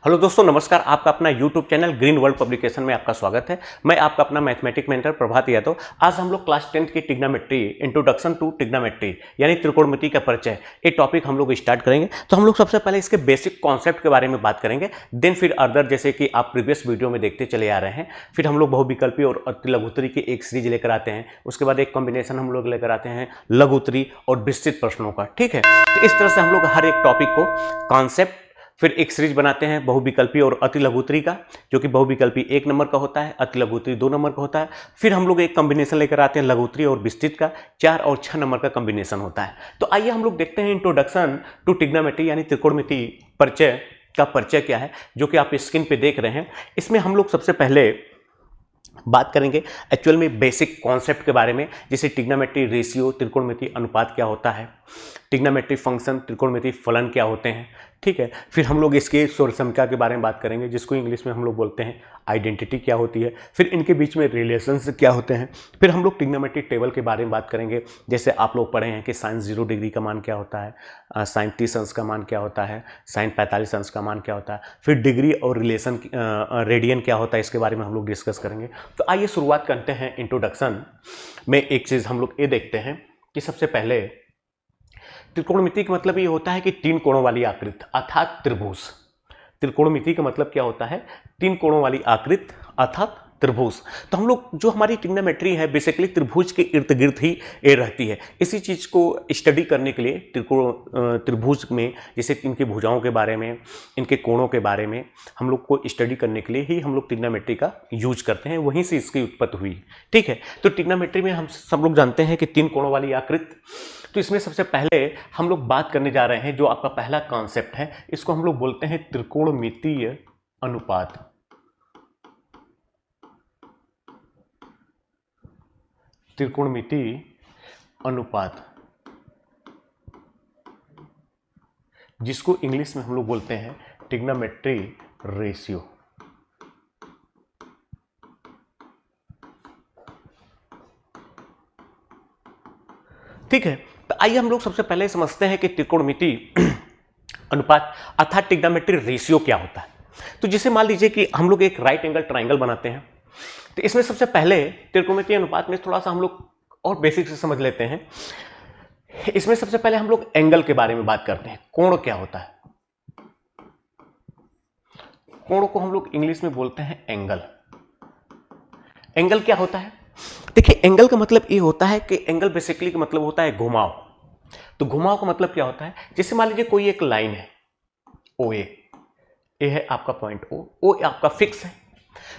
Hello दोस्तों, नमस्कार। आपका अपना YouTube channel green world publication में आपका स्वागत है। मैं आपका अपना मैथमेटिक मेंटर प्रभात यादव। आज हम लोग क्लास 10th की ट्रिग्नोमेट्री इंट्रोडक्शन टू ट्रिग्नोमेट्री यानी त्रिकोणमिति का परिचय, ये टॉपिक हम लोग स्टार्ट करेंगे। तो हम लोग सबसे पहले इसके बेसिक कॉन्सेप्ट के बारे में बात करेंगे, देन फिर अदर जैसे कि आप प्रीवियस वीडियो में देखते चले आ रहे हैं। फिर हम लोग बहुविकल्पी और अतिलघुत्तरी की एक सीरीज लेकर आते हैं। उसके बाद एक कॉम्बिनेशन हम लोग लेकर आते हैं लघुत्तरी और विस्तृत प्रश्नों का। ठीक है, तो इस तरह से हम लोग हर एक टॉपिक को कॉन्सेप्ट, फिर एक सीरीज बनाते हैं बहुविकल्पी और अतिलघुत्तरी का, जो कि बहुविकल्पी 1 नंबर का होता है, अतिलघुत्तरी 2 नंबर का होता है। फिर हम लोग एक कॉम्बिनेशन लेकर आते हैं लघुत्तरी और विस्तृत का, 4 और 6 नंबर का कॉम्बिनेशन होता है। तो आइए हम लोग देखते हैं इंट्रोडक्शन टू ट्रिग्नोमेट्री यानी त्रिकोणमिति परिचय का परिचय क्या है, जो कि आप स्क्रीन पे देख रहे हैं। इसमें हम लोग सबसे पहले बात करेंगे एक्चुअल में बेसिक कॉन्सेप्ट के बारे में, जैसे ट्रिग्नोमेट्री रेशियो, त्रिकोणमिति अनुपात क्या होता है, ट्रिग्नोमेट्री फंक्शन, त्रिकोणमिति फलन क्या होते हैं। ठीक है, फिर हम लोग इसके स्वरसंख्या के बारे में बात करेंगे, जिसको इंग्लिश में हम लोग बोलते हैं आइडेंटिटी क्या होती है। फिर इनके बीच में रिलेशंस क्या होते हैं। फिर हम लोग ट्रिग्नोमेट्री टेबल के बारे में बात करेंगे, जैसे आप लोग पढ़े हैं कि साइन 0 डिग्री का मान क्या होता है, साइन 30 अंश का मान क्या होता है, साइन 45 अंश का मान क्या होता है। फिर डिग्री और रिलेशन रेडियन क्या होता है, इसके बारे में हम लोग डिस्कस करेंगे। तो आइए शुरुआत करते हैं इंट्रोडक्शन में। एक चीज़ हम लोग ये देखते हैं कि सबसे पहले त्रिकोणमिति का मतलब ये होता है कि 3 कोणों वाली आकृति अर्थात त्रिभुज। त्रिकोणमिति का मतलब क्या होता है, 3 कोणों वाली आकृति अर्थात त्रिभुज। तो हम लोग जो हमारी ट्रिग्नोमेट्री है बेसिकली त्रिभुज के इर्द गिर्द ही ये रहती है। इसी चीज़ को स्टडी करने के लिए त्रिभुज में, जैसे इनकी भुजाओं के बारे में, इनके कोणों के बारे में हम लोग को स्टडी करने के लिए ही हम लोग ट्रिग्नोमेट्री का यूज करते हैं। वहीं से इसकी उत्पत्ति हुई। ठीक है, तो ट्रिग्नोमेट्री में हम सब लोग जानते हैं कि 3 कोणों वाली आकृति। तो इसमें सबसे पहले हम लोग बात करने जा रहे हैं, जो आपका पहला कॉन्सेप्ट है, इसको हम लोग बोलते हैं त्रिकोणमितीय अनुपात। त्रिकोणमितीय अनुपात, जिसको इंग्लिश में हम लोग बोलते हैं ट्रिग्नोमेट्री रेशियो। ठीक है, तो आइए हम लोग सबसे पहले समझते हैं कि त्रिकोणमिति अनुपात अर्थात ट्रिग्नोमेट्री रेशियो क्या होता है। तो जैसे मान लीजिए कि हम लोग एक राइट एंगल ट्राइंगल बनाते हैं, तो इसमें सबसे पहले त्रिकोणमितीय अनुपात में थोड़ा सा हम लोग और बेसिक से समझ लेते हैं। इसमें सबसे पहले हम लोग एंगल के बारे में बात करते हैं। कोण क्या होता है, कोण को हम लोग इंग्लिश में बोलते हैं एंगल। एंगल क्या होता है, देखिए एंगल का मतलब ये होता है कि एंगल बेसिकली का मतलब होता है घुमाव। तो घुमाव का मतलब क्या होता है, जैसे मान लीजिए कोई एक लाइन है ओ ए है आपका पॉइंट ओ आपका फिक्स है।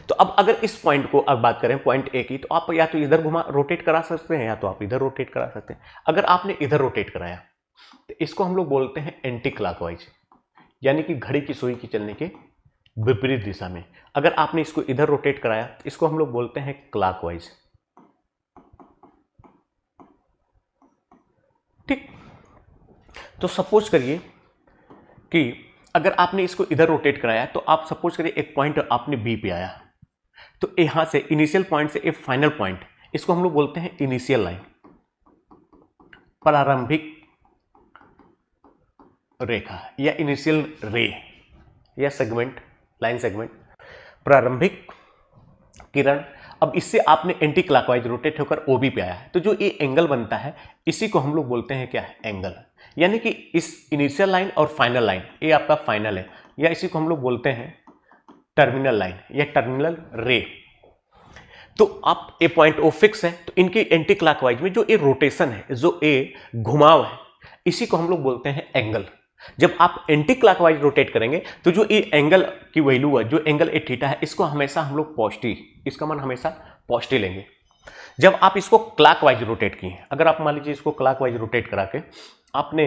तो अब अगर इस पॉइंट को अब बात करें पॉइंट ए की, तो आप या तो इधर रोटेट करा सकते हैं या तो आप इधर रोटेट करा सकते हैं। अगर आपने इधर रोटेट कराया तो इसको हम लोग बोलते हैं एंटी क्लॉकवाइज, यानी कि घड़ी की सुई की चलने के विपरीत दिशा में। अगर आपने इसको इधर रोटेट कराया तो इसको हम लोग बोलते हैं क्लॉकवाइज। ठीक, तो सपोज करिए कि अगर आपने इसको इधर रोटेट कराया, तो आप सपोज करिए एक पॉइंट आपने बी पे आया, तो यहां से इनिशियल पॉइंट से एक फाइनल पॉइंट, इसको हम लोग बोलते हैं इनिशियल लाइन, प्रारंभिक रेखा या इनिशियल रे या सेगमेंट, लाइन सेगमेंट, प्रारंभिक किरण। अब इससे आपने एंटी क्लॉकवाइज रोटेट होकर ओबी पे आया है, तो जो ये एंगल बनता है इसी को हम लोग बोलते हैं क्या है, एंगल। यानी कि इस इनिशियल लाइन और फाइनल लाइन, ये आपका फाइनल है, या इसी को हम लोग बोलते हैं टर्मिनल लाइन या टर्मिनल रे। तो आप ए पॉइंट ओ फिक्स है, तो इनके एंटी क्लॉकवाइज में जो ये रोटेशन है, जो ये घुमाव है, इसी को हम लोग बोलते हैं एंगल। जब आप एंटी क्लॉकवाइज रोटेट करेंगे तो जो ये एंगल की वैल्यू है, जो एंगल ए थीटा है, इसको हमेशा हम लोग पॉजिटिव, इसका मान हमेशा पॉजिटिव लेंगे। जब आप इसको क्लॉकवाइज रोटेट किए, अगर आप मान लीजिए इसको क्लॉकवाइज रोटेट करा के आपने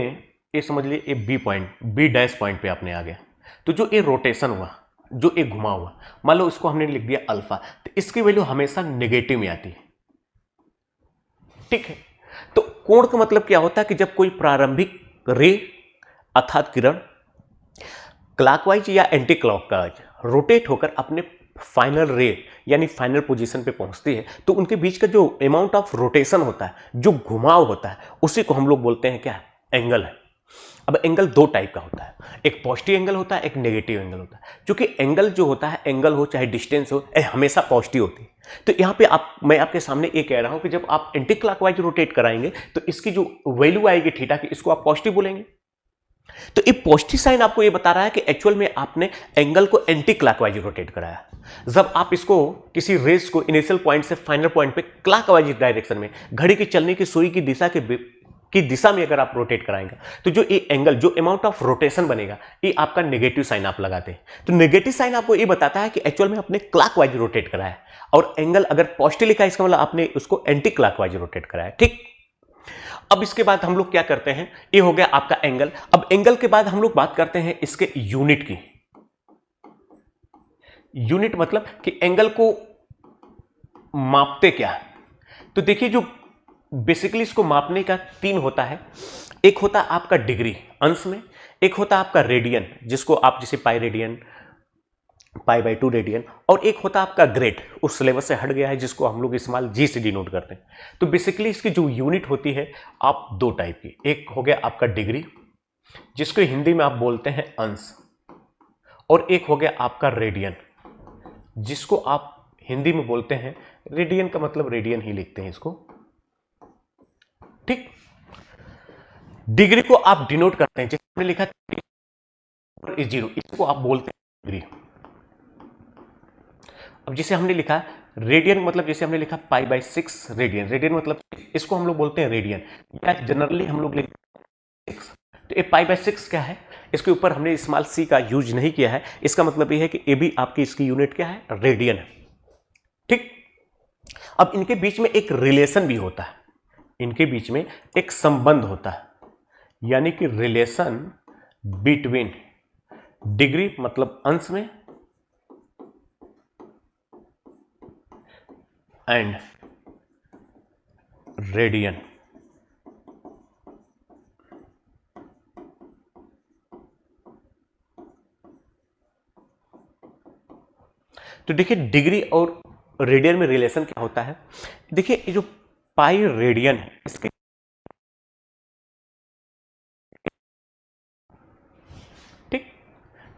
ये समझ लिए ये B point, B dash point पे आपने आ गया, तो जो ये रोटेशन हुआ, जो ये घुमा हुआ, मान लो इसको हमने लिख दिया अल्फा, तो इसकी वैल्यू हमेशा नेगेटिव में आती है। ठीक है, तो कोण का मतलब क्या होता है कि जब कोई प्रारंभिक रे अर्थात किरण क्लॉकवाइज या एंटी क्लॉकवाइज रोटेट होकर अपने फाइनल रे यानी फाइनल पोजीशन पे पहुंचती है, तो उनके बीच का जो अमाउंट ऑफ रोटेशन होता है, जो घुमाव होता है, उसी को हम लोग बोलते हैं क्या, एंगल है। अब एंगल दो टाइप का होता है, एक पॉजिटिव एंगल होता है, एक नेगेटिव एंगल होता है। क्योंकि एंगल जो होता है, एंगल हो चाहे डिस्टेंस हो, हमेशा पॉजिटिव होती है। तो यहाँ पे मैं आपके सामने ये कह रहा हूं कि जब आप एंटी क्लॉकवाइज रोटेट कराएंगे तो इसकी जो वैल्यू आएगी थीटा की, इसको आप पॉजिटिव बोलेंगे। तो ये पॉजिटिव साइन आपको ये बता रहा है कि एक्चुअल में आपने एंगल को एंटी क्लॉकवाइज रोटेट कराया। जब आप इसको किसी रेस को इनिशियल पॉइंट से फाइनल पॉइंट पे क्लॉकवाइज डायरेक्शन में, घड़ी की चलने की सुई की दिशा की दिशा में अगर आप रोटेट कराएंगे तो जो ये एंगल, जो अमाउंट ऑफ रोटेशन बनेगा, ये आपका नेगेटिव साइन आप लगाते हैं। तो नेगेटिव साइन आपको ये बताता है कि एक्चुअल में आपने क्लॉकवाइज रोटेट कराया है, और एंगल अगर पॉजिटिव लिखा है इसका मतलब आपने उसको एंटी क्लॉकवाइज रोटेट कराया है। ठीक, अब इसके बाद हम लोग क्या करते हैं, ये हो गया आपका एंगल। अब एंगल के बाद हम लोग बात करते हैं इसके यूनिट की। यूनिट मतलब कि एंगल को मापते क्या है। तो देखिए, जो बेसिकली इसको मापने का तीन होता है। एक होता है आपका डिग्री अंश में, एक होता है आपका रेडियन, जिसको आप जैसे pi radian, pi by 2 radian, और एक होता है आपका ग्रेड, उस सिलेबस से हट गया है, जिसको हम लोग स्मॉल जी से डिनोट करते हैं। तो बेसिकली इसकी जो यूनिट होती है आप दो टाइप की, एक हो गया आपका डिग्री, जिसको हिंदी में आप बोलते हैं अंश, और एक हो गया आपका रेडियन, जिसको आप हिंदी में बोलते हैं, रेडियन का मतलब रेडियन ही लिखते हैं इसको। ठीक, डिग्री को आप डिनोट करते हैं, जैसे हमने लिखा इज 0, इसको आप बोलते हैं डिग्री। अब जैसे हमने लिखा रेडियन, मतलब जैसे हमने लिखा पाई बाई 6 रेडियन, रेडियन मतलब इसको हम लोग बोलते हैं रेडियन, या जनरली हम लोग लिखते हैं 6। तो ये पाई बाई 6 क्या है, इसके ऊपर हमने स्मॉल सी का यूज नहीं किया है। इसका मतलब ये है कि ये भी आपकी इसकी यूनिट क्या है, रेडियन है। ठीक, अब इनके बीच में एक रिलेशन भी होता है, इनके बीच में एक संबंध होता है, यानी कि रिलेशन बिटवीन डिग्री मतलब अंश में एंड रेडियन। तो देखिए, डिग्री और रेडियन में रिलेशन क्या होता है। देखिए, ये जो पाई रेडियन है, इसके ठीक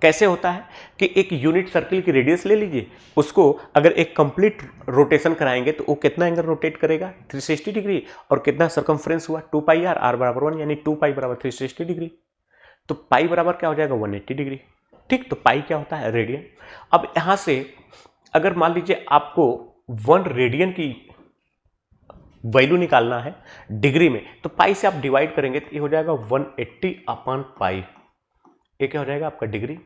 कैसे होता है कि एक यूनिट सर्किल की रेडियस ले लीजिए, उसको अगर एक कंप्लीट रोटेशन कराएंगे तो वो कितना एंगल रोटेट करेगा, 360 डिग्री, और कितना सरकमफ्रेंस हुआ 2 पाई आर, आर बराबर 1, यानी 2 पाई बराबर 360 डिग्री। तो पाई बराबर क्या हो जाएगा, 180 डिग्री। ठीक, तो पाई क्या होता है, रेडियन। अब यहां से अगर मान लीजिए आपको 1 रेडियन की वैल्यू निकालना है डिग्री में, तो पाई से आप डिवाइड करेंगे तो ये हो जाएगा 180 अपॉन पाई। ये क्या हो जाएगा आपका डिग्री।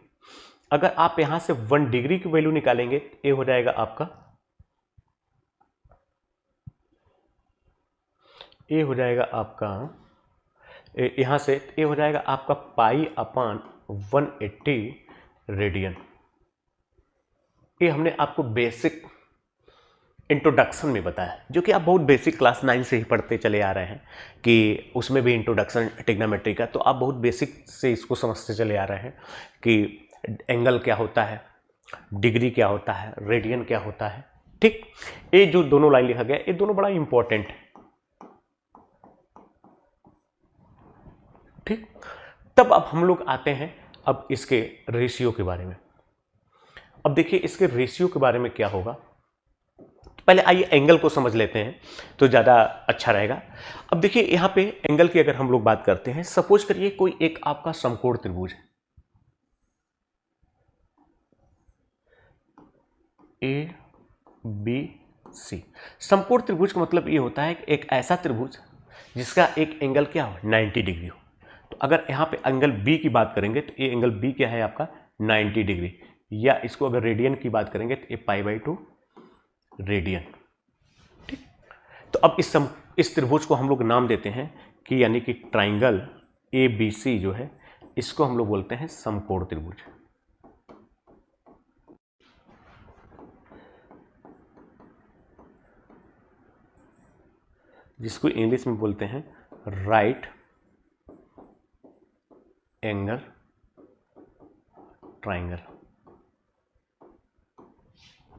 अगर आप यहां से 1 डिग्री की वैल्यू निकालेंगे तो ये हो जाएगा आपका, ये हो जाएगा आपका, यहां से ये हो जाएगा आपका पाई अपॉन 180 रेडियन। ये हमने आपको बेसिक इंट्रोडक्शन में बताया, जो कि आप बहुत बेसिक क्लास 9 से ही पढ़ते चले आ रहे हैं, कि उसमें भी इंट्रोडक्शन ट्रिग्नोमेट्री का, तो आप बहुत बेसिक से इसको समझते चले आ रहे हैं कि एंगल क्या होता है, डिग्री क्या होता है, रेडियन क्या होता है। ठीक, ये जो दोनों लाइन लिखा गया, ये दोनों बड़ा इंपॉर्टेंट है। ठीक, तब अब हम लोग आते हैं अब इसके रेशियो के बारे में। अब देखिए, इसके रेशियो के बारे में क्या होगा, पहले आइए एंगल को समझ लेते हैं तो ज़्यादा अच्छा रहेगा। अब देखिए, यहाँ पे एंगल की अगर हम लोग बात करते हैं, सपोज करिए कोई एक आपका समकोण त्रिभुज है, ए बी सी। समकोण त्रिभुज का मतलब ये होता है कि एक ऐसा त्रिभुज जिसका एक एंगल क्या हो, 90 डिग्री हो। तो अगर यहाँ पे एंगल बी की बात करेंगे तो ये एंगल बी क्या है आपका, 90 डिग्री, या इसको अगर रेडियन की बात करेंगे तो ये पाई बाई 2 रेडियन। ठीक, तो अब इस त्रिभुज को हम लोग नाम देते हैं कि, यानी कि ट्राइंगल ए बी सी जो है, इसको हम लोग बोलते हैं समकोण त्रिभुज, जिसको इंग्लिश में बोलते हैं राइट एंगल ट्राइंगल।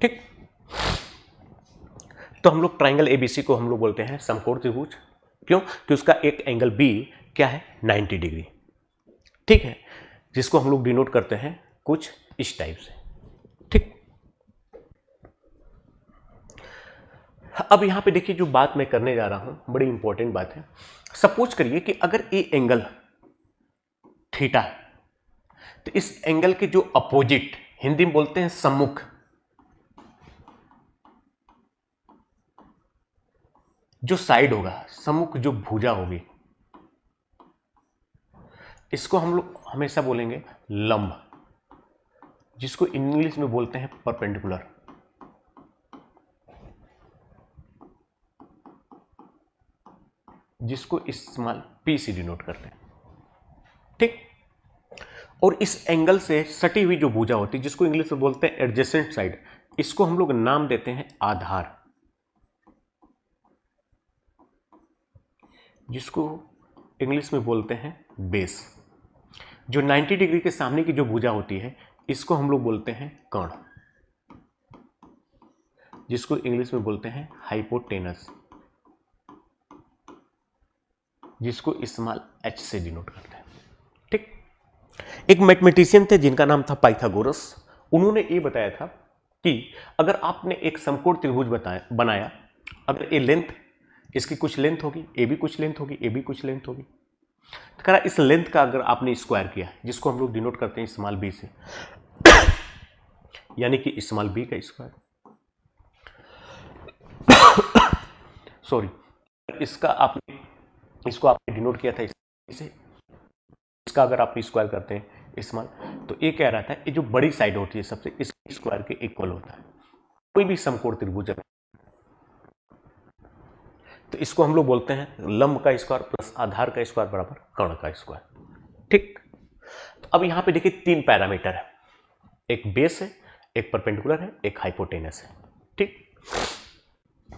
ठीक, तो हम लोग ट्राइंगल एबीसी को हम लोग बोलते हैं समकोण त्रिभुज। क्यों, कि उसका एक एंगल बी क्या है, 90 डिग्री। ठीक है, जिसको हम लोग डिनोट करते हैं कुछ इस टाइप से। ठीक, अब यहां पे देखिए जो बात मैं करने जा रहा हूं बड़ी इंपॉर्टेंट बात है। सपोज करिए कि अगर ये एंगल थीटा है तो इस एंगल के जो अपोजिट, हिंदी में बोलते हैं सम्मुख, जो साइड होगा, सम्मुख जो भुजा होगी, इसको हम लोग हमेशा बोलेंगे लंब, जिसको इंग्लिश में बोलते हैं परपेंडिकुलर। जिसको इस्तेमाल पी से डिनोट करते हैं। ठीक, और इस एंगल से सटी हुई जो भुजा होती है, जिसको इंग्लिश में बोलते हैं एडजेसेंट साइड, इसको हम लोग नाम देते हैं आधार, जिसको इंग्लिश में बोलते हैं बेस। जो 90 डिग्री के सामने की जो भुजा होती है, इसको हम लोग बोलते हैं कर्ण, जिसको इंग्लिश में बोलते हैं हाइपोटेनस, जिसको इस्तेमाल एच से डिनोट करते हैं। ठीक, एक मैथमेटिशियन थे जिनका नाम था पाइथागोरस। उन्होंने ये बताया था कि अगर आपने एक समकोण त्रिभुज बनाया, अगर ये लेंथ, इसकी कुछ लेंथ होगी, ए भी कुछ लेंथ होगी, ए भी कुछ लेंथ होगी, तो कह रहा इस लेंथ का अगर आपने स्क्वायर किया, जिसको हम लोग डिनोट करते हैं स्मॉल बी से, यानी कि स्मॉल बी का स्क्वायर, सॉरी, इसको आपने डिनोट किया था इसे, इसका अगर आप स्क्वायर करते हैं स्मॉल, तो ये कह रहा था ये जो बड़ी साइड होती है सबसे, इस स्क्वायर के इक्वल होता है। कोई भी समकोण त्रिभुज, तो इसको हम लोग बोलते हैं लंब का स्क्वायर प्लस आधार का स्क्वायर बराबर कर्ण का स्क्वायर। ठीक, तो अब यहां पे देखिए 3 पैरामीटर है, एक बेस है, एक परपेंडिकुलर है, एक हाइपोटेनस है। ठीक,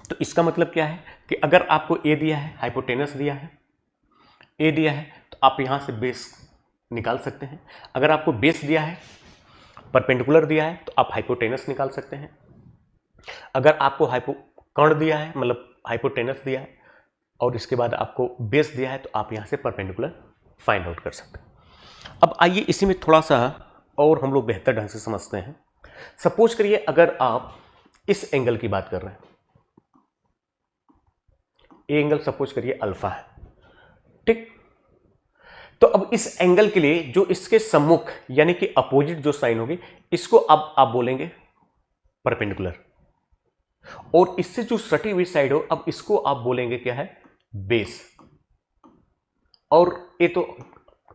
तो इसका मतलब क्या है कि अगर आपको ए दिया है, हाइपोटेनस दिया है, ए दिया है, तो आप यहां से बेस निकाल सकते हैं। अगर आपको बेस दिया है, परपेंडिकुलर दिया है, तो आप हाइपोटेनस निकाल सकते हैं। अगर आपको कर्ण दिया है, मतलब हाइपोटेनस दिया है, और इसके बाद आपको बेस दिया है, तो आप यहां से परपेंडिकुलर फाइंड आउट कर सकते हैं। अब आइए इसी में थोड़ा सा और हम लोग बेहतर ढंग से समझते हैं। सपोज करिए अगर आप इस एंगल की बात कर रहे हैं, ये एंगल सपोज करिए अल्फा है। ठीक, तो अब इस एंगल के लिए जो इसके सम्मुख यानी कि अपोजिट जो साइन होगी, इसको अब आप बोलेंगे परपेंडिकुलर, और इससे जो सटी हुई साइड हो, अब इसको आप बोलेंगे क्या है, बेस। और ये तो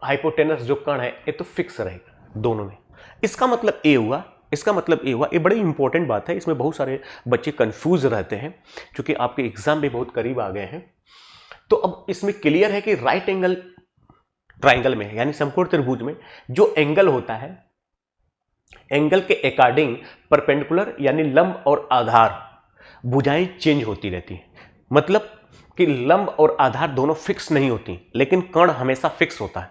हाइपोटेनस जो कर्ण है, ये तो फिक्स रहेगा दोनों में। इसका मतलब ए हुआ, इसका मतलब ए हुआ। ये बड़ी इंपॉर्टेंट बात है, इसमें बहुत सारे बच्चे कंफ्यूज रहते हैं, क्योंकि आपके एग्जाम भी बहुत करीब आ गए हैं। तो अब इसमें क्लियर है कि राइट एंगल ट्राइंगल में, यानी समकोण त्रिभुज में जो एंगल होता है, एंगल के अकॉर्डिंग परपेंडिकुलर यानी लंब और आधार भुजाएं चेंज होती रहती हैं। मतलब कि लंब और आधार दोनों फिक्स नहीं होती, लेकिन कर्ण हमेशा फिक्स होता है।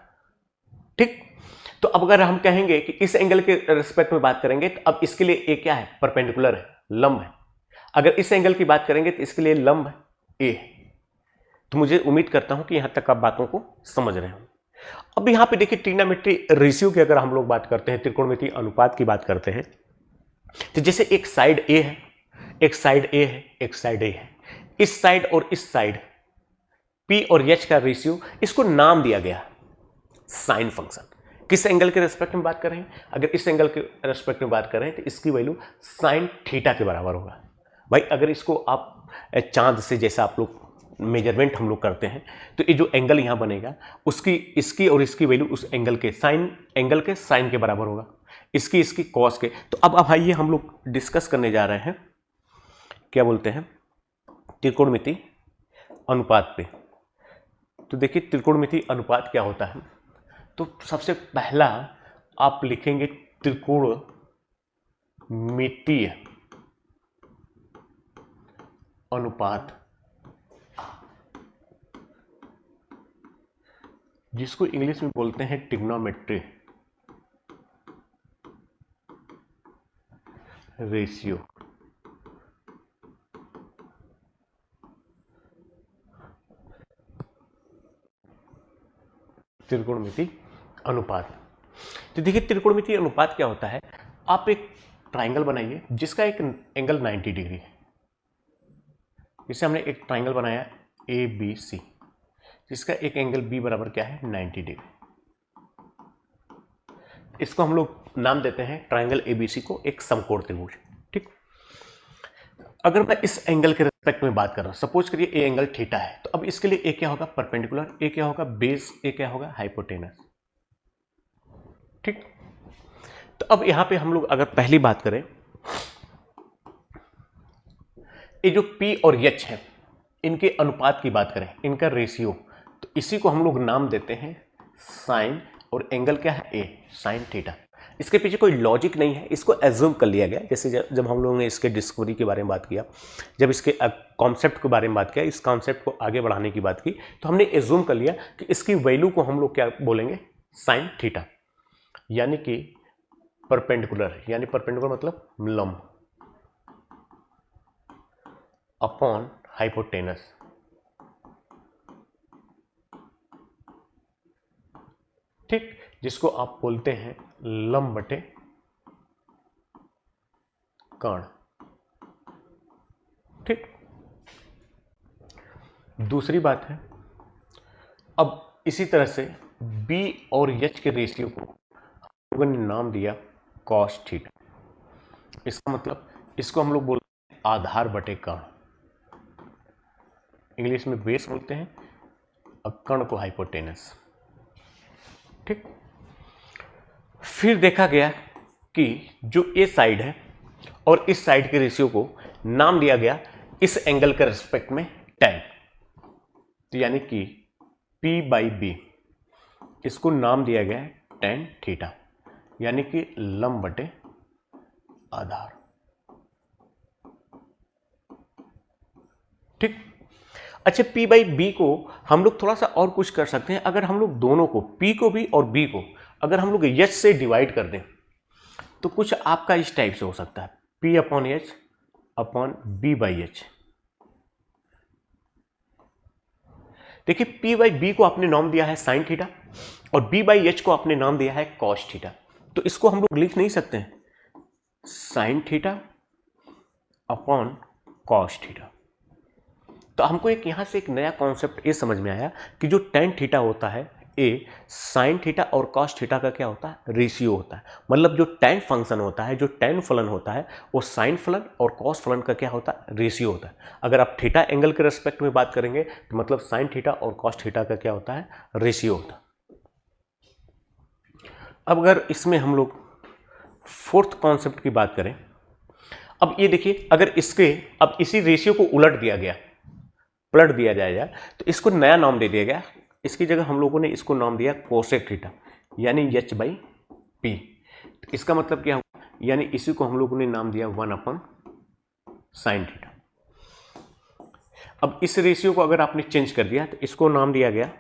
ठीक, तो अब अगर हम कहेंगे कि इस एंगल के रिस्पेक्ट में बात करेंगे, तो अब इसके लिए ए क्या है, परपेंडिकुलर है, लंब है। अगर इस एंगल की बात करेंगे तो इसके लिए लंब ए है। तो मुझे उम्मीद करता हूं कि यहां तक आप बातों को समझ रहे हो। अब यहां पे देखिए ट्रिग्नोमेट्री रेशियो की अगर हम लोग बात करते हैं, त्रिकोणमितीय अनुपात की बात करते हैं, तो जैसे एक साइड ए है, एक साइड ए है, एक साइड ए है, इस साइड और इस साइड पी और एच का रेशियो, इसको नाम दिया गया साइन फंक्शन। किस एंगल के रेस्पेक्ट में बात कर रहे हैं, अगर इस एंगल के रेस्पेक्ट में बात कर रहे हैं तो इसकी वैल्यू साइन थीटा के बराबर होगा। भाई अगर इसको आप चांद से, जैसा आप लोग मेजरमेंट हम लोग करते हैं, तो ये जो एंगल यहाँ बनेगा, उसकी, इसकी और इसकी वैल्यू उस एंगल के साइन के बराबर होगा, इसकी कॉस के। तो अब आइए हम लोग डिस्कस करने जा रहे हैं, क्या बोलते हैं, त्रिकोणमितीय अनुपात पे। तो देखिए त्रिकोणमितीय अनुपात क्या होता है। तो सबसे पहला आप लिखेंगे त्रिकोणमितीय अनुपात, जिसको इंग्लिश में बोलते हैं ट्रिग्नोमेट्री रेशियो। त्रिकोणमितीय अनुपात। तो देखिए त्रिकोणमितीय अनुपात क्या होता है, आप एक ट्राइंगल बनाइए जिसका एक एंगल 90 डिग्री है। जैसे हमने एक ट्राइंगल बनाया ए बी सी, जिसका एक एंगल बी बराबर क्या है 90 डिग्री। इसको हम लोग नाम देते हैं ट्राइंगल एबीसी को एक समकोण त्रिभुज। ठीक, अगर मैं इस एंगल के रिस्पेक्ट में बात कर रहा हूं, सपोज करिए ए एंगल थीटा है, तो अब इसके लिए ए क्या होगा परपेंडिकुलर, ए क्या होगा बेस, ए क्या होगा हाइपोटेनस। ठीक, तो अब यहां पे हम लोग अगर पहली बात करें, ये जो P और H है इनके अनुपात की बात करें, इनका रेशियो, तो इसी को हम लोग नाम देते हैं साइन, और एंगल क्या है ए, साइन थीटा। इसके पीछे कोई लॉजिक नहीं है, इसको एज्यूम कर लिया गया। जैसे जब हम लोगों ने इसके डिस्कवरी के बारे में बात किया, जब इसके कॉन्सेप्ट के बारे में बात किया, इस कॉन्सेप्ट को आगे बढ़ाने की बात की, तो हमने एज्यूम कर लिया कि इसकी वैल्यू को हम लोग क्या बोलेंगे साइन थीटा, यानी कि परपेंडिकुलर, यानी परपेंडिकुलर मतलब लंब अपॉन हाइपोटेनस। ठीक, जिसको आप बोलते हैं लंब बटे कर्ण। ठीक, दूसरी बात है, अब इसी तरह से B और H के रेशियो को लोगों ने नाम दिया कॉस थीटा। इसका मतलब इसको हम लोग बोलते हैं आधार बटे कर्ण, इंग्लिश में बेस बोलते हैं, और कर्ण को हाइपोटेनस। ठीक, फिर देखा गया कि जो ए साइड है और इस साइड के रेशियो को नाम दिया गया इस एंगल के रिस्पेक्ट में tan, तो यानी कि P बाई बी, इसको नाम दिया गया है tan थीटा, यानी कि लंब बटे आधार। ठीक, अच्छा P बाई बी को हम लोग थोड़ा सा और कुछ कर सकते हैं। अगर हम लोग दोनों को P को भी और B को अगर हम लोग H से डिवाइड कर दें तो कुछ आपका इस टाइप से हो सकता है, P upon H upon B by H। देखिए P बाई बी को आपने नाम दिया है साइन थीटा और B बाई H को आपने नाम दिया है कॉस थीटा, तो इसको हम लोग लिख नहीं सकते हैं sine theta upon cos theta. तो हमको एक यहां से एक नया कॉन्सेप्ट ये समझ में आया कि जो tan थीटा होता है ए साइन थीटा और कॉस थीटा का क्या होता है रेशियो होता है। मतलब जो tan फंक्शन होता है, जो tan फलन होता है, वो साइन फलन और कॉस फलन का क्या होता है रेशियो होता है। अगर आप थीटा एंगल के रेस्पेक्ट में बात करेंगे तो मतलब साइन थीटा और कॉस थीटा का क्या होता है रेशियो होता है। अब अगर इसमें हम लोग फोर्थ कॉन्सेप्ट की बात करें, अब ये देखिए अगर इसके अब इसी रेशियो को उलट दिया गया, पलट दिया जाएगा, तो इसको नया नाम दे दिया गया। इसकी जगह हम लोगों ने इसको नाम दिया कोसेक थीटा, यानी H बाई पी। इसका मतलब क्या हुआ, यानी इसी को हम लोगों ने नाम दिया 1 अपॉन साइन थीटा। अब इस रेशियो को अगर आपने चेंज कर दिया तो इसको नाम दिया गया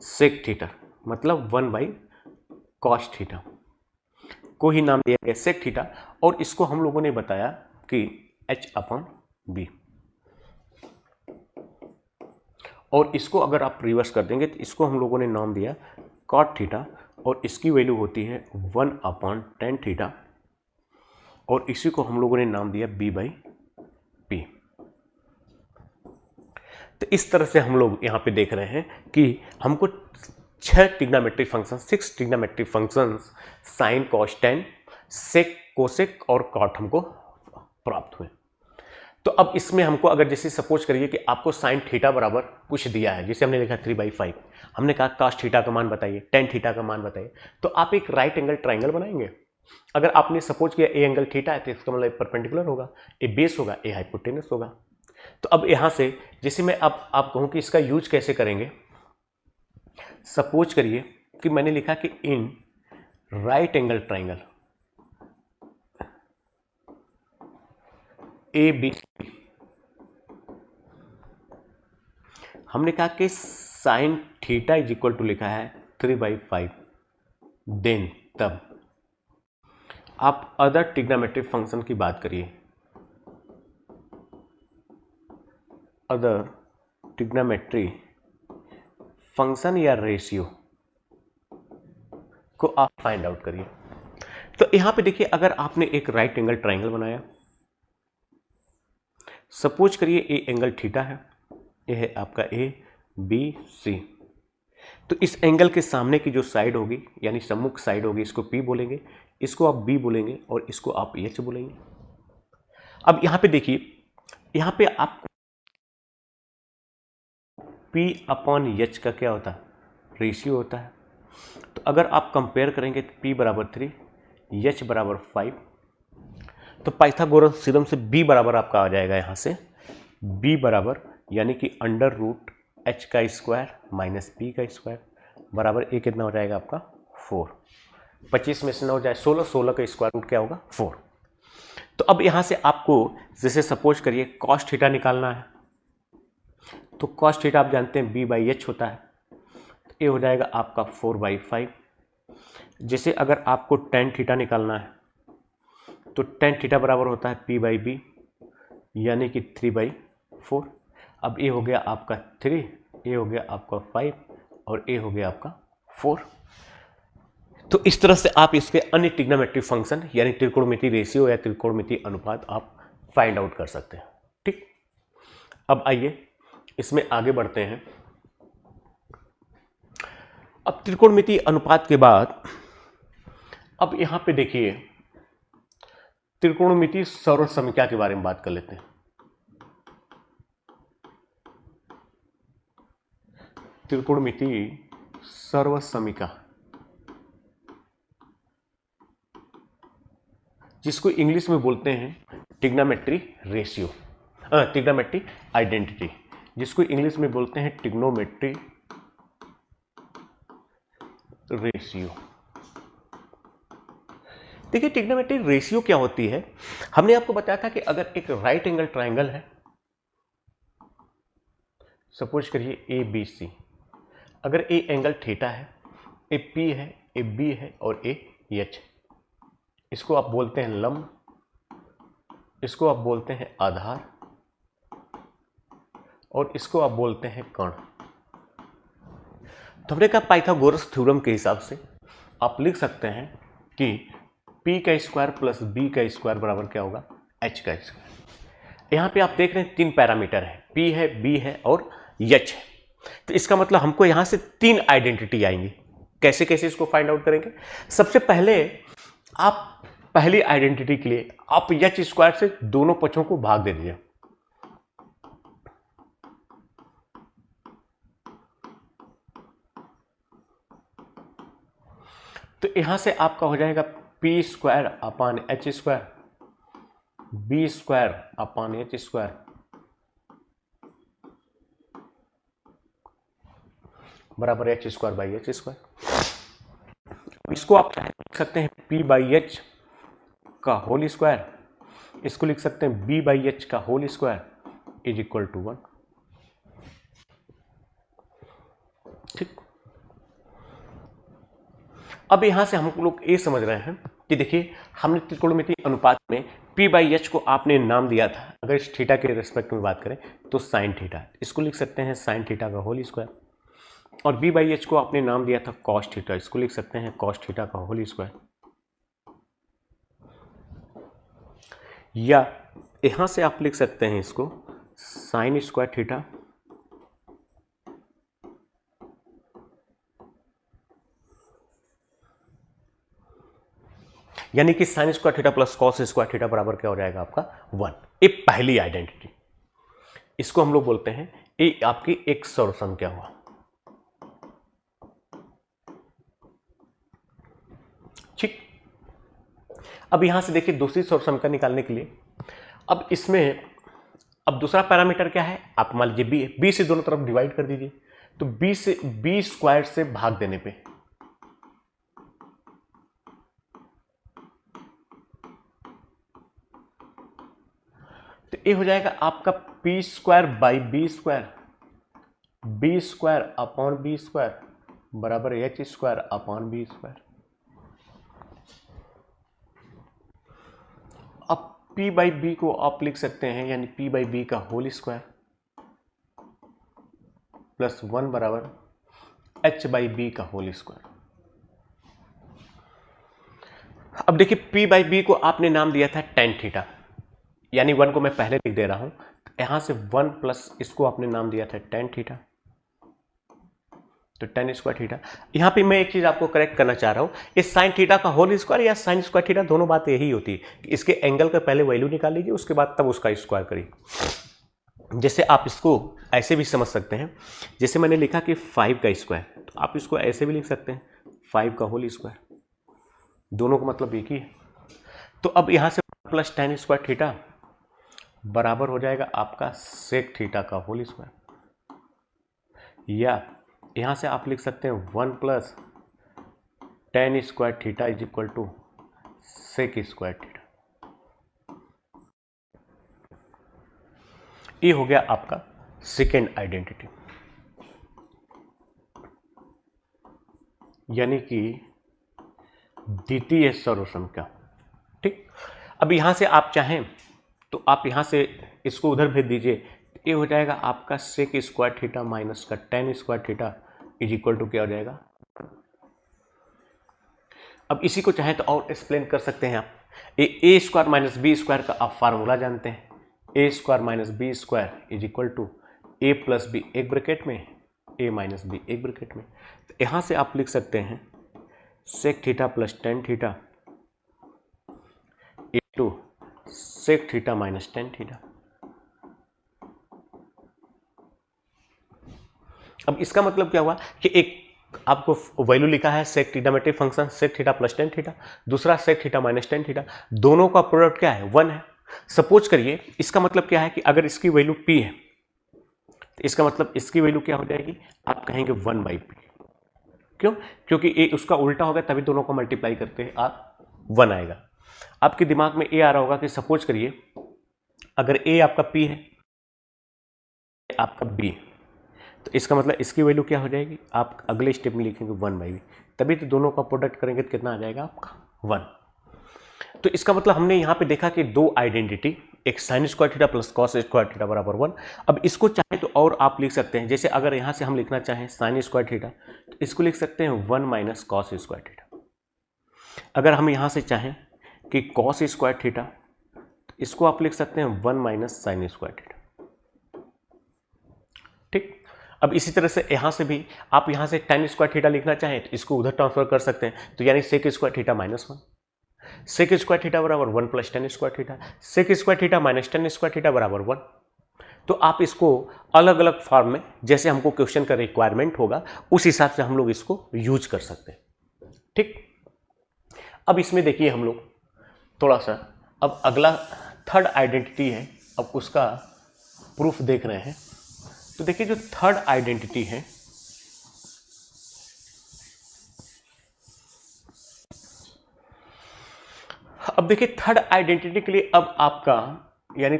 सेक थीटा, मतलब 1 बाई कॉस थीटा को ही नाम दिया गया सेक थीटा, और इसको हम लोगों ने बताया कि H अपॉन बी। और इसको अगर आप रिवर्स कर देंगे तो इसको हम लोगों ने नाम दिया कॉट थीटा, और इसकी वैल्यू होती है 1 अपॉन टेन थीटा, और इसी को हम लोगों ने नाम दिया B बाई पी। तो इस तरह से हम लोग यहाँ पे देख रहे हैं कि हमको 6 trigonometric function, 6 trigonometric functions sine cos tan sec cosec और कॉट हमको प्राप्त हुए। तो अब इसमें हमको अगर जैसे सपोज करिए कि आपको साइन थीटा बराबर कुछ दिया है, जैसे हमने लिखा 3/5, हमने कहा कॉस थीटा का मान बताइए, टेन थीटा का मान बताइए, तो आप एक राइट एंगल ट्राइंगल बनाएंगे। अगर आपने सपोज किया ए एंगल थीटा है तो इसका मतलब परपेंडिकुलर होगा, ए बेस होगा, ए हाइपोटेनस होगा। तो अब यहां से जैसे मैं अब आप कहूं कि इसका यूज कैसे करेंगे, सपोज करिए कि मैंने लिखा कि in right angle triangle A B, हमने कहा कि sine theta is equal to लिखा है 3/5, देन तब आप अदर ट्रिग्नोमेट्रिक फंक्शन की बात करिए, अदर ट्रिग्नोमेट्री फंक्शन या रेशियो, को आप फाइंड आउट करिए। तो यहां पे देखिए, अगर आपने एक राइट एंगल ट्राइंगल बनाया, सपोज करिए ए एंगल थीटा है, ये है आपका ए बी सी। तो इस एंगल के सामने की जो साइड होगी यानी सम्मुख साइड होगी, इसको पी बोलेंगे, इसको आप बी बोलेंगे और इसको आप एच बोलेंगे। अब यहां पे देखिए, यहां पे आप P अपॉन एच का क्या होता है, रेशियो होता है। तो अगर आप कंपेयर करेंगे तो P बराबर 3, एच बराबर 5, तो पाइथागोरस थ्योरम से B बराबर आपका आ जाएगा यहाँ से B बराबर यानी कि अंडर रूट एच का स्क्वायर माइनस पी का स्क्वायर बराबर ए कितना हो जाएगा आपका 4। 25 में से 9 जाए 16, 16 का स्क्वायर रूट क्या होगा 4। तो अब यहाँ से आपको जैसे सपोज करिए कॉस थीटा निकालना है, तो कॉस थीटा आप जानते हैं b बाई एच होता है, तो ये हो जाएगा आपका 4/5। जैसे अगर आपको टेन थीटा निकालना है, तो टेन थीटा बराबर होता है p बाई बी यानी कि 3/4। अब ये हो गया आपका 3, ये हो गया आपका 5 और ये हो गया आपका 4। तो इस तरह से आप इसके अन्य ट्रिग्नोमेट्रिक फंक्शन यानी त्रिकोणमितीय रेशियो या त्रिकोणमितीय अनुपात आप फाइंड आउट कर सकते हैं। ठीक, अब आइए इसमें आगे बढ़ते हैं। अब त्रिकोणमितीय अनुपात के बाद अब यहां पे देखिए त्रिकोणमितीय सर्वसमीकरण के बारे में बात कर लेते हैं। त्रिकोणमितीय सर्वसमीकरण, जिसको इंग्लिश में बोलते हैं ट्रिग्नोमेट्री रेशियो, ट्रिग्नोमेट्री आइडेंटिटी, जिसको इंग्लिश में बोलते हैं ट्रिग्नोमेट्री रेशियो। देखिए ट्रिग्नोमेट्री रेशियो क्या होती है, हमने आपको बताया था कि अगर एक राइट एंगल ट्राइंगल है, सपोज करिए ए बी सी, अगर ए एंगल थीटा है, ए पी है, ए बी है और ए एच, इसको आप बोलते हैं लंब, इसको आप बोलते हैं आधार और इसको आप बोलते हैं कर्ण। तो हमने कहा पाइथागोरस थ्योरम के हिसाब से आप लिख सकते हैं कि p का स्क्वायर प्लस b का स्क्वायर बराबर क्या होगा h का स्क्वायर। यहाँ पे आप देख रहे हैं तीन पैरामीटर है, p है, b है और h है। तो इसका मतलब हमको यहाँ से तीन आइडेंटिटी आएंगी। कैसे कैसे इसको फाइंड आउट करेंगे? सबसे पहले आप पहली आइडेंटिटी के लिए आप h स्क्वायर से दोनों पक्षों को भाग दे दीजिए। तो यहां से आपका हो जाएगा P square upon H square, B square upon H square बराबर H square by H square. इसको आप लिख सकते हैं पी बाई एच का होल स्क्वायर, इसको लिख सकते हैं बी बाई एच का whole square is equal to 1। ठीक, अब यहां से हम लोग ये समझ रहे हैं कि देखिए हमने त्रिकोणमितीय अनुपात में p बाई एच को आपने नाम दिया था, अगर इस थीटा के रेस्पेक्ट में बात करें तो साइन थीटा, इसको लिख सकते हैं साइन थीटा का होल स्क्वायर, और b बाई एच को आपने नाम दिया था कॉस थीटा, इसको लिख सकते हैं कॉस थीटा का होल स्क्वायर। या यहां से आप लिख सकते हैं इसको साइन स्क्वायर थीटा यानी कि sine square theta plus cos square theta बराबर क्या हो जाएगा आपका 1। ये पहली आइडेंटिटी, इसको हम लोग बोलते हैं ये आपकी एक सर्वसंख्या हुआ। ठीक, अब यहां से देखिए दूसरी सर्वसंख्या निकालने के लिए, अब इसमें अब दूसरा पैरामीटर क्या है, आप मान लीजिए बी से दोनों तरफ डिवाइड कर दीजिए, तो बी से बी स्क्वायर से भाग देने पे तो ये हो जाएगा आपका P square by B square upon B square बराबर H square upon B square. अब p बाई बी को आप लिख सकते हैं यानी p बाई बी का होल स्क्वायर प्लस 1 बराबर h बाई बी का होल स्क्वायर। अब देखिए पी बाई बी को आपने नाम दिया था टेन थीटा, यानी 1 को मैं पहले लिख दे रहा हूं, यहां से 1 प्लस इसको आपने नाम दिया था टेन थीटा, तो टेन स्क्वायर थीटा। यहां पे मैं एक चीज आपको करेक्ट करना चाह रहा हूं, इस साइन थीटा का होल स्क्वायर या साइन स्क्वायर थीटा, दोनों बात यही होती है कि इसके एंगल का पहले वैल्यू निकाल लीजिए, उसके बाद तब उसका स्क्वायर करिए। जैसे आप इसको ऐसे भी समझ सकते हैं, जैसे मैंने लिखा कि 5 का स्क्वायर, तो आप इसको ऐसे भी लिख सकते हैं 5 का होल स्क्वायर, दोनों का मतलब एक ही है। तो अब यहां से प्लस टेन स्क्वायर थीटा बराबर हो जाएगा आपका सेक थीटा का होल स्क्वायर, या यहां से आप लिख सकते हैं 1 plus tan square theta is equal to sec square theta. ये हो गया आपका सेकेंड आइडेंटिटी, यानी कि द्वितीय सॉल्यूशन का। ठीक, अब यहां से आप चाहें तो आप यहां से इसको उधर भेज दीजिए, ये हो जाएगा आपका सेक स्क्वायर थीटा माइनस का tan square theta is equal to क्या हो जाएगा। अब इसी को चाहे तो और एक्सप्लेन कर सकते हैं आप, A square minus B square का आप फार्मूला जानते हैं, A square minus B square is equal to A plus B एक ब्रैकेट में, ए माइनस बी एक ब्रैकेट में। तो यहां से आप लिख सकते हैं sec theta plus tan theta into sec theta minus tan theta. अब इसका मतलब क्या हुआ कि एक आपको वैल्यू लिखा है sec trigonometric function sec theta plus tan theta, दूसरा sec theta minus tan theta, दोनों का प्रोडक्ट क्या है 1 है। सपोज करिए इसका मतलब क्या है कि अगर इसकी वैल्यू p है तो इसका मतलब इसकी वैल्यू क्या हो जाएगी, आप कहेंगे 1 बाई पी। क्यों? क्योंकि ए उसका उल्टा होगा तभी दोनों को मल्टीप्लाई करते हैं आप 1 आएगा। आपके दिमाग में ये आ रहा होगा कि सपोज करिए अगर a आपका p है आपका b, तो इसका मतलब इसकी वैल्यू क्या हो जाएगी, आप अगले स्टेप में लिखेंगे 1 बाई बी, तभी तो दोनों का प्रोडक्ट करेंगे तो कितना आ जाएगा आपका 1। तो इसका मतलब हमने यहाँ पे देखा कि दो आइडेंटिटी, एक sine square theta plus cos square theta बराबर 1। अब इसको चाहे तो और आप लिख सकते हैं, जैसे अगर यहाँ से हम लिखना चाहें साइन स्क्वायर थीटा तो इसको लिख सकते हैं 1 माइनस कॉस स्क्वायर थीटा। अगर हम यहाँ से चाहें कि कॉस स्क्वायर थीटा तो इसको आप लिख सकते हैं 1 माइनस साइन स्क्वायर थीटा। ठीक, अब इसी तरह से यहाँ से भी आप यहाँ से टेन स्क्वायर थीटा लिखना चाहें तो इसको उधर ट्रांसफर कर सकते हैं, तो यानी sec square theta minus 1, sec square theta बराबर 1 plus tan square theta, sec square theta minus tan square theta बराबर 1। तो आप इसको अलग अलग फॉर्म में जैसे हमको क्वेश्चन का रिक्वायरमेंट होगा उस हिसाब से हम लोग इसको यूज कर सकते हैं। ठीक, अब इसमें देखिए हम लोग थोड़ा सा, अब अगला थर्ड आइडेंटिटी है, अब उसका प्रूफ देख रहे हैं। तो देखिए जो थर्ड आइडेंटिटी है, अब देखिए थर्ड आइडेंटिटी के लिए अब आपका यानी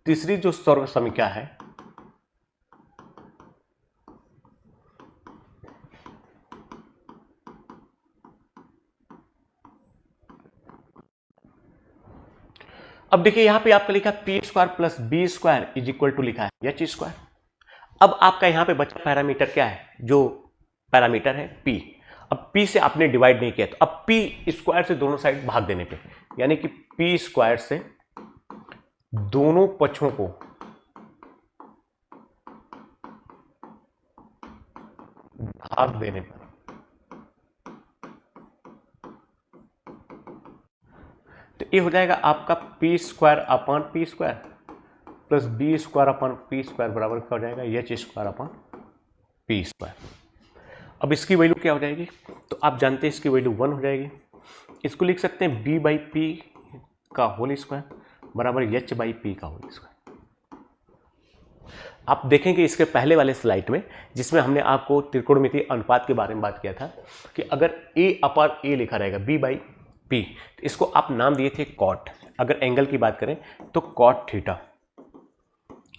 तीसरी जो सर्व समीक्षा है, अब देखिए यहां पे आपका लिखा P square plus B square is equal to लिखा है एच स्क्वायर। अब आपका यहां पे बचा पैरामीटर क्या है, जो पैरामीटर है p। अब p से आपने डिवाइड नहीं किया तो अब p स्क्वायर से दोनों साइड भाग देने पे, यानी कि p स्क्वायर से दोनों पक्षों को भाग देने पर तो ये हो जाएगा आपका p square upon p square plus b square upon p square बराबर क्या हो जाएगा H square upon p square. अब इसकी वैल्यू क्या हो जाएगी, तो आप जानते हैं इसकी वैल्यू 1 हो जाएगी। इसको लिख सकते हैं b बाई पी का होल स्क्वायर बराबर एच बाई पी का होल स्क्वायर। आप देखेंगे इसके पहले वाले स्लाइड में जिसमें हमने आपको त्रिकोणमितीय अनुपात के बारे में बात किया था कि अगर a अपार a लिखा रहेगा b बाई पी, तो इसको आप नाम दिए थे कॉट। अगर एंगल की बात करें तो कॉट थीटा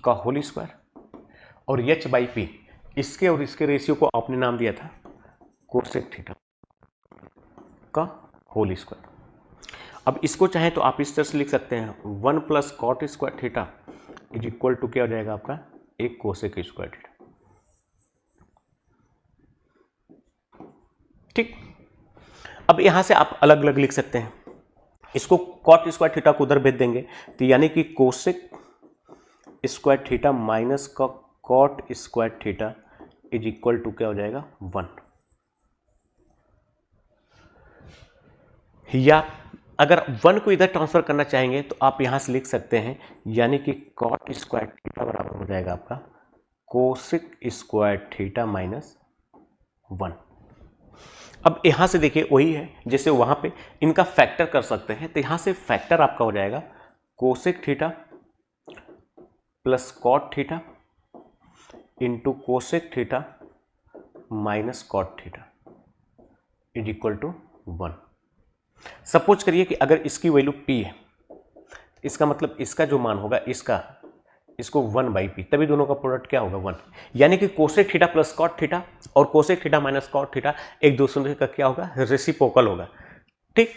का होल स्क्वायर और एच बाई पी, इसके और इसके रेशियो को आपने नाम दिया था कोसेक थीटा का होल स्क्वायर। अब इसको चाहे तो आप इस तरह से लिख सकते हैं 1 plus cot square theta is equal to क्या हो जाएगा आपका एक कोसेक स्क्वायर थीटा। ठीक, अब यहां से आप अलग अलग लिख सकते हैं, इसको कॉट स्क्वायर थीटा को उधर भेज देंगे, तो यानी कि कोसेक स्क्वायर थीटा माइनस का cot square theta is equal to क्या हो जाएगा 1। या अगर 1 को इधर ट्रांसफर करना चाहेंगे तो आप यहां से लिख सकते हैं, यानी कि कॉट स्क्वायर थीटा बराबर हो जाएगा आपका कोसेक स्क्वायर थीटा माइनस 1। अब यहां से देखिए वही है जैसे वहां पे इनका फैक्टर कर सकते हैं, तो यहां से फैक्टर आपका हो जाएगा cosec theta plus cot theta into cosec theta minus cot theta is equal to 1। Suppose करिए कि अगर इसकी वैल्यू p है, इसका मतलब इसका जो मान होगा इसको 1/p, तभी दोनों का प्रोडक्ट क्या होगा 1। यानी कि cosec theta plus cot theta और cosec theta minus cot theta एक दूसरे का क्या होगा, रेसिप्रोकल होगा। ठीक,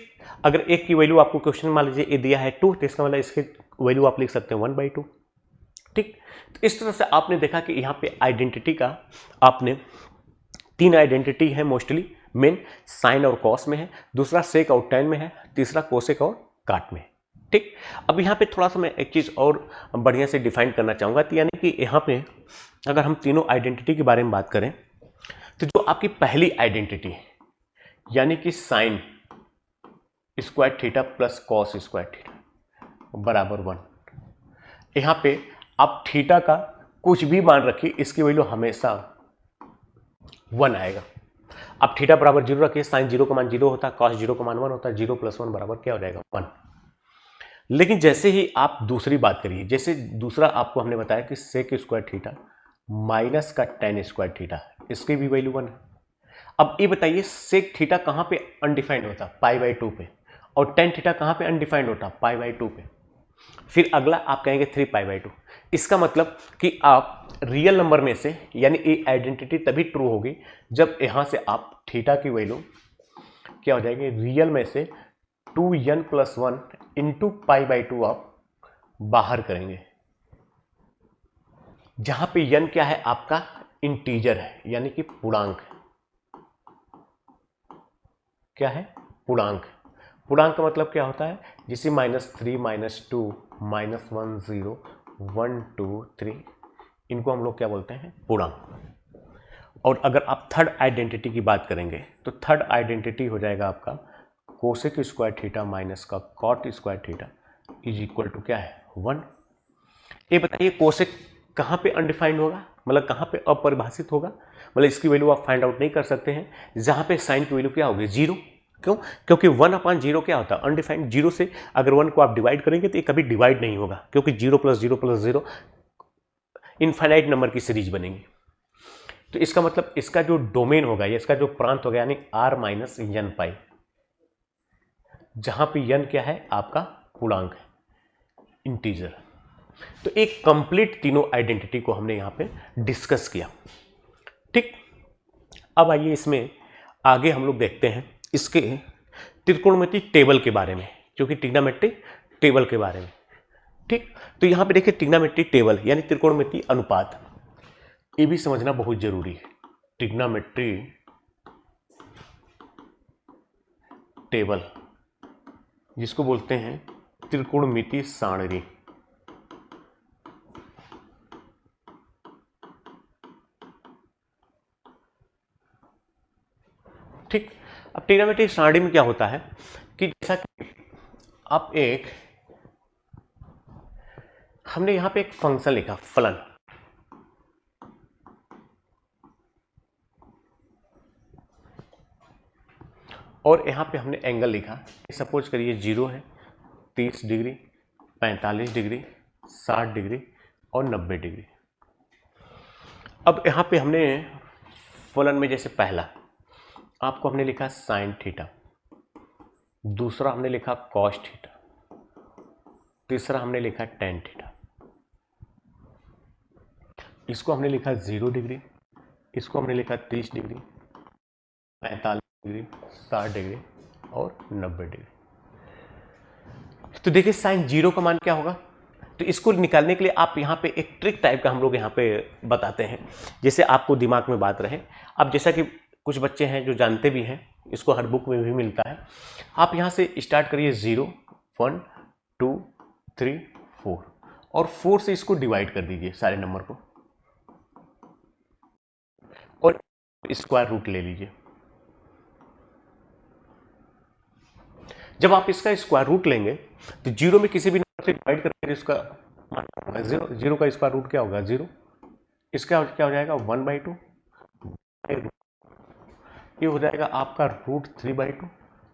अगर एक की वैल्यू आपको क्वेश्चन मान लीजिए ये दिया है 2, तो इसका मतलब इसकी वैल्यू आप लिख सकते हैं 1/2। ठीक, तो इस तरह से आपने देखा कि यहाँ पे आइडेंटिटी का आपने 3 आइडेंटिटी है मोस्टली, मेन साइन और कॉस में है, दूसरा सेक और टेन में है, तीसरा कोसेक और काट में है। ठीक, अब यहाँ पे थोड़ा सा मैं एक चीज़ और बढ़िया से डिफाइन करना चाहूँगा, तो यानी कि यहाँ पे अगर हम तीनों आइडेंटिटी के बारे में बात करें, तो जो आपकी पहली आइडेंटिटी है यानी कि sine square theta plus cos square theta बराबर 1, यहाँ पे आप थीटा का कुछ भी मान रखिए, इसकी वैल्यू हमेशा 1 आएगा। आप थीटा बराबर 0 रखिए, साइन 0 का मान 0 होता है, कॉस 0 का मान 1 होता है, 0 + 1 बराबर क्या हो जाएगा 1। लेकिन जैसे ही आप दूसरी बात करिए, जैसे दूसरा आपको हमने बताया कि सेक स्क्वायर थीटा माइनस का टेन स्क्वायर थीटा, इसकी भी वैल्यू 1 है। अब ये बताइए सेक थीटा कहाँ पे अनडिफाइंड होता है, π/2 पे, और टेन थीटा कहाँ पे अनडिफाइंड होता है, π/2 पे। फिर अगला आप कहेंगे 3π/2। इसका मतलब कि आप रियल नंबर में से, यानी ये आइडेंटिटी तभी ट्रू होगी जब यहां से आप थीटा की वैल्यू क्या हो जाएगी, रियल में से 2n + 1 इंटू π/2 आप बाहर करेंगे, जहां पे n क्या है आपका इंटीजर है, यानी कि पूर्णांक है। क्या है, पूर्णांक। पूर्णांक का मतलब क्या होता है, जिसे -3 -2 -1 0 1 2 3, इनको हम लोग क्या बोलते हैं, पूर्णांक। और अगर आप थर्ड आइडेंटिटी की बात करेंगे, तो थर्ड आइडेंटिटी हो जाएगा आपका कोसेक स्क्वायर थीटा माइनस का cot square theta is equal to क्या है 1। ये बताइए कोसेक कहाँ पे अनडिफाइंड होगा, मतलब कहाँ पे अपरिभाषित होगा, मतलब इसकी वैल्यू आप फाइंड आउट नहीं कर सकते हैं, जहाँ पे साइन की वैल्यू क्या होगी 0। क्यों, क्योंकि 1/0 क्या होता है अनडिफाइंड। 0 से अगर 1 को आप डिवाइड करेंगे तो ये कभी डिवाइड नहीं होगा, क्योंकि 0 + 0 + 0 इनफाइनाइट नंबर की सीरीज बनेगी। तो इसका मतलब इसका जो डोमेन होगा या इसका जो प्रांत होगा, यानी r - n π, जहां पे n क्या है आपका पूर्णांक है, इंटीजर। तो एक कंप्लीट तीनों आइडेंटिटी को हमने यहां पे डिस्कस किया। ठीक, अब आइए इसमें आगे हम लोग देखते हैं इसके त्रिकोणमिति टेबल के बारे में, क्योंकि ट्रिग्नोमेट्रिक टेबल के बारे में। ठीक, तो यहां पे देखिए ट्रिग्नोमेट्री टेबल यानी त्रिकोणमिति अनुपात, ये भी समझना बहुत जरूरी है। ट्रिग्नोमेट्री टेबल, जिसको बोलते हैं त्रिकोणमिति सारणी। ठीक, अब ट्रिग्नोमेट्री सारणी में क्या होता है कि जैसा कि आप हमने यहां पे एक फंक्शन लिखा फलन, और यहां पे हमने एंगल लिखा, सपोज करिए 0 है, 30 डिग्री, 45 डिग्री, 60 डिग्री और 90 डिग्री। अब यहां पे हमने फलन में जैसे पहला आपको हमने लिखा साइन थीटा, दूसरा हमने लिखा कॉस थीटा, तीसरा हमने लिखा टेन थीटा, इसको हमने लिखा 0 डिग्री, इसको हमने लिखा 30 डिग्री, 45 डिग्री, 60 डिग्री और 90 डिग्री। तो देखिए साइन 0 का मान क्या होगा, तो इसको निकालने के लिए आप यहाँ पे एक ट्रिक टाइप का हम लोग यहाँ पे बताते हैं, जैसे आपको दिमाग में बात रहे। अब जैसा कि कुछ बच्चे हैं जो जानते भी हैं, इसको हर बुक में भी मिलता है। आप यहाँ से स्टार्ट करिए 0, 1, 2, 3, 4 और 4 से इसको डिवाइड कर दीजिए सारे नंबर को और स्क्वायर रूट ले लीजिए। जब आप इसका स्क्वायर रूट लेंगे तो 0 में किसी भी नंबर से डिवाइड करके इसका मान होगा 0, 0 का स्क्वायर रूट क्या होगा 0, इसका क्या हो जाएगा 1/2, ये हो जाएगा आपका √3/2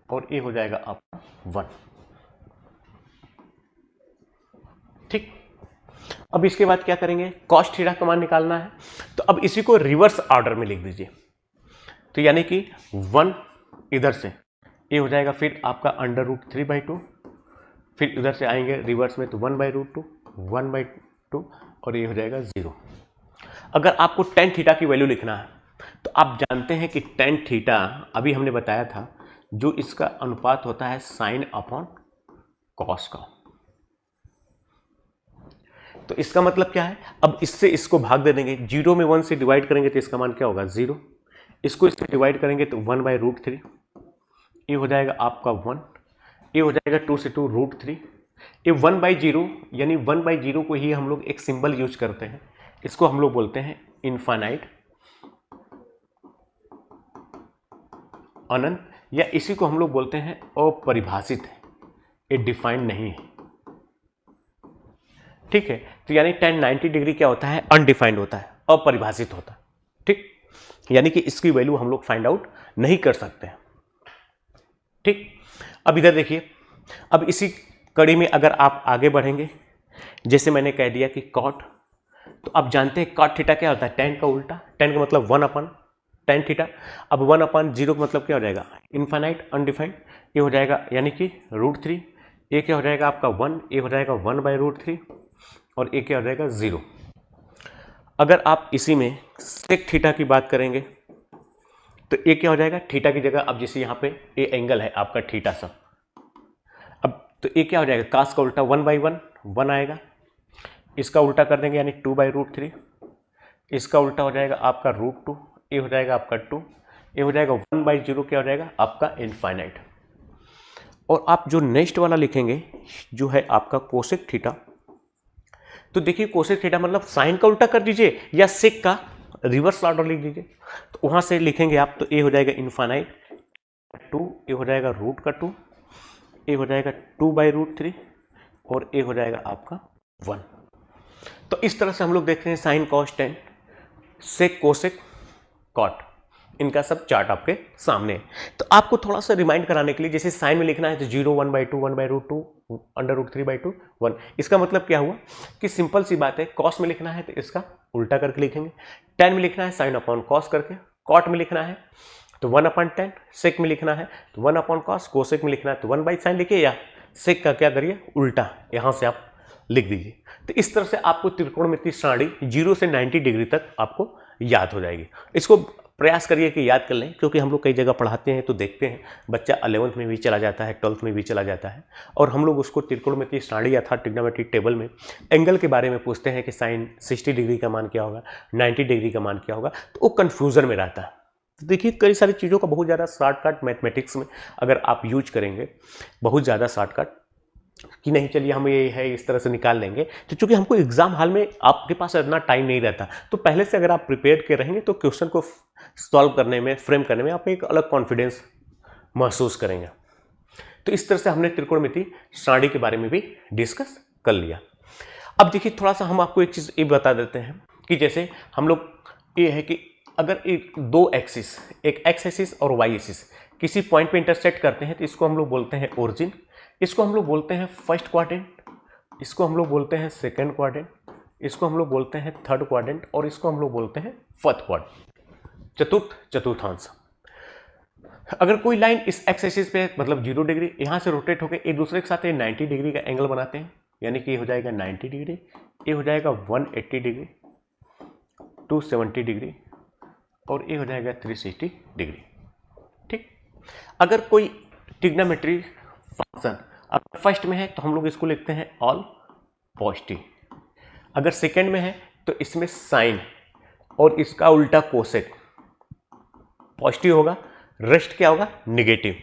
और ये हो जाएगा आपका 1। ठीक, अब इसके बाद क्या करेंगे, cos थीटा का मान निकालना है, तो अब इसी को रिवर्स ऑर्डर में लिख दीजिए। तो यानी कि 1 इधर से ये हो जाएगा फिर आपका √3/2, फिर इधर से आएंगे रिवर्स में तो 1/√2, 1/2 और ये हो जाएगा 0। अगर आपको tan थीटा की वैल्यू लिखना है तो आप जानते हैं कि tan थीटा अभी हमने बताया था जो इसका अनुपात होता है sin अपॉन cos का। तो इसका मतलब क्या है, अब इससे इसको भाग दे देंगे, 0 में 1 से डिवाइड करेंगे तो इसका मान क्या होगा 0, इसको इससे डिवाइड करेंगे तो 1/√3, ये हो जाएगा आपका 1, ये हो जाएगा 2 से 2 √3, ये 1/0 यानी 1/0 को ही हम लोग एक सिंबल यूज करते हैं, इसको हम लोग बोलते हैं इनफाइनाइट, अनंत, या इसी को हम लोग बोलते हैं अपरिभाषित है, ये डिफाइंड नहीं है। ठीक है, तो यानी tan 90 डिग्री क्या होता है, अनडिफाइंड होता है, अपरिभाषित होता है। ठीक, यानी कि इसकी वैल्यू हम लोग फाइंड आउट नहीं कर सकते हैं। ठीक, अब इधर देखिए, अब इसी कड़ी में अगर आप आगे बढ़ेंगे, जैसे मैंने कह दिया कि cot, तो आप जानते हैं cot थीटा क्या होता है, tan का उल्टा, tan का मतलब 1/tan थीटा। अब 1/0 का मतलब क्या हो जाएगा, इनफाइनाइट, अनडिफाइंड, ये हो जाएगा यानी कि √3, ये क्या हो जाएगा आपका 1, ये हो जाएगा 1/√3 और ये क्या हो जाएगा 0। अगर आप इसी में सेक थीटा की बात करेंगे तो ये क्या हो जाएगा, थीटा की जगह अब जैसे यहाँ पे ये एंगल है आपका थीटा सा, अब तो ये क्या हो जाएगा, कास का उल्टा 1/1, 1 आएगा, इसका उल्टा कर देंगे यानी 2/√3, इसका उल्टा हो जाएगा आपका √2, ये हो जाएगा आपका 2, ये हो जाएगा 1/0 क्या हो जाएगा आपका इनफाइनाइट। और आप जो नेक्स्ट वाला लिखेंगे जो है आपका कोसेक थीटा, तो देखिए कोसेक थीटा मतलब साइन का उल्टा कर दीजिए या सेक का रिवर्स ऑर्डर लिख दीजिए, तो वहां से लिखेंगे आप तो ये हो जाएगा इनफाइनाइट 2, ये हो जाएगा √2, ये हो जाएगा 2/√3 और ये हो जाएगा आपका 1। तो इस तरह से हम लोग देखते हैं sine cos tan, sec cosec cot, इनका सब चार्ट आपके सामने है। तो आपको थोड़ा सा रिमाइंड कराने के लिए, जैसे साइन में लिखना है तो 0, 1/2, 1/√2, √3/2, 1। इसका मतलब क्या हुआ कि सिंपल सी बात है, कॉस में लिखना है तो इसका उल्टा करके लिखेंगे, टेन में लिखना है साइन अपॉन कॉस करके, कॉट में लिखना है तो 1/10, सेक में लिखना है तो 1/cos, कोसेक में लिखना है तो 1/sin लिखिए, या सेक का क्या करिए उल्टा यहाँ से आप लिख दीजिए। तो इस तरह से आपको त्रिकोणमितीय सारणी 0 से 90 डिग्री तक आपको याद हो जाएगी। इसको प्रयास करिए कि याद कर लें, क्योंकि हम लोग कई जगह पढ़ाते हैं तो देखते हैं बच्चा 11th में भी चला जाता है, 12th में भी चला जाता है, और हम लोग उसको त्रिकोणमितीय सारणी अर्थात ट्रिग्नोमेट्रिक टेबल में एंगल के बारे में पूछते हैं कि साइन 60 डिग्री का मान क्या होगा, 90 डिग्री का मान क्या होगा, तो वो कन्फ्यूजन में रहता है। तो देखिए कई सारी चीज़ों का बहुत ज़्यादा शॉर्टकट मैथमेटिक्स में अगर आप यूज करेंगे, बहुत ज़्यादा शॉर्टकट कि नहीं चलिए हम ये है इस तरह से निकाल लेंगे, तो चूंकि हमको एग्जाम हॉल में आपके पास इतना टाइम नहीं रहता, तो पहले से अगर आप प्रिपेयर के रहेंगे तो क्वेश्चन को सॉल्व करने में, फ्रेम करने में आप एक अलग कॉन्फिडेंस महसूस करेंगे। तो इस तरह से हमने त्रिकोणमितीय सारणी के बारे में भी डिस्कस कर लिया। अब देखिए थोड़ा सा हम आपको एक चीज़ ये बता देते हैं कि जैसे हम लोग ये है कि अगर एक दो एक्सिस, एक एक्स एक्सिस और वाई एक्सिस किसी पॉइंट पे इंटरसेक्ट करते हैं तो इसको हम लोग बोलते हैं ओरिजिन, इसको हम लोग बोलते हैं फर्स्ट क्वाड्रेंट, इसको हम लोग बोलते हैं सेकंड क्वाड्रेंट, इसको हम लोग बोलते हैं थर्ड क्वाड्रेंट, और इसको हम लोग बोलते हैं फोर्थ क्वाड्रेंट, चतुर्थांश। अगर कोई लाइन इस एक्स एक्सिस पे मतलब 0 डिग्री यहाँ से रोटेट होकर एक दूसरे के साथ 90 डिग्री का एंगल बनाते हैं, यानी कि ये हो जाएगा 90 डिग्री, ये हो जाएगा 180 डिग्री, 270 डिग्री, और ये हो जाएगा 360 डिग्री। ठीक, अगर कोई ट्रिग्नोमेट्री फंक्शन अगर फर्स्ट में है तो हम लोग इसको लिखते हैं ऑल पॉजिटिव, अगर सेकंड में है तो इसमें साइन और इसका उल्टा कोसेक, पॉजिटिव होगा, रेस्ट क्या होगा, निगेटिव।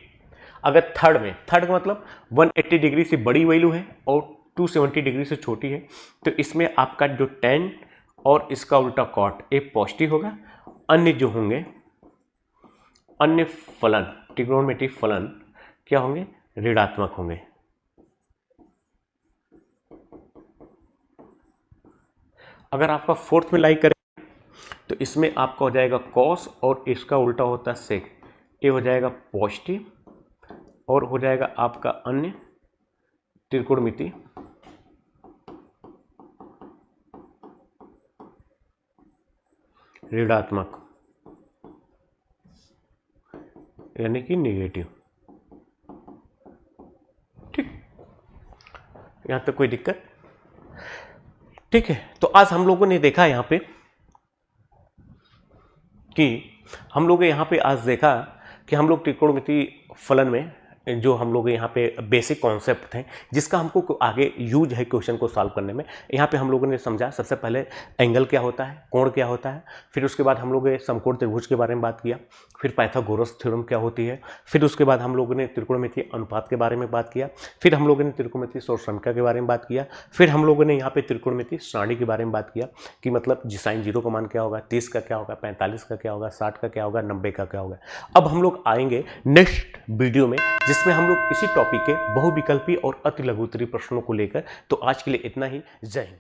अगर थर्ड का मतलब 180 डिग्री से बड़ी वैल्यू है और 270 डिग्री से छोटी है, तो इसमें आपका जो tan और इसका उल्टा cot ये पॉजिटिव होगा। अन्य जो होंगे, अन्य फलन, ट्रिग्नोमेट्रिक फलन क्या होंगे, ऋणात्मक होंगे। अगर आपका फोर्थ में लाई करें तो इसमें आपका हो जाएगा cos और इसका उल्टा होता है sec, ये हो जाएगा पॉजिटिव और हो जाएगा आपका अन्य त्रिकोणमिति ऋणात्मक यानी कि नेगेटिव। ठीक, यहां तक कोई दिक्कत? ठीक है, तो आज हम लोगों ने देखा यहां पे कि हम लोग यहां पे आज देखा कि हम लोग त्रिकोणमिति फलन में जो हम लोग यहाँ पे बेसिक कॉन्सेप्ट थे जिसका हमको आगे यूज है क्वेश्चन को सॉल्व करने में। यहाँ पे हम लोगों ने समझा सबसे पहले एंगल क्या होता है, कोण क्या होता है, फिर उसके बाद हम लोग समकोण त्रिभुज के बारे में बात किया, फिर पाइथागोरस थ्योरम क्या होती है, फिर उसके बाद हम लोगों ने त्रिकोणमितीय अनुपात के बारे में बात किया, फिर हम लोगों ने त्रिकोणमितीय सोर्संख्या के बारे में बात किया, फिर हम लोगों ने यहाँ पे त्रिकोणमितीय सारणी के बारे में बात किया कि मतलब जिसाइन 0 का मान क्या होगा, 30 का क्या होगा, 45 का क्या होगा, 60 का क्या होगा, 90 का क्या होगा। अब हम लोग आएंगे नेक्स्ट वीडियो में जिसमें हम लोग इसी टॉपिक के बहुविकल्पी और अति लघुत्तरीय प्रश्नों को लेकर। तो आज के लिए इतना ही, जय हिंद।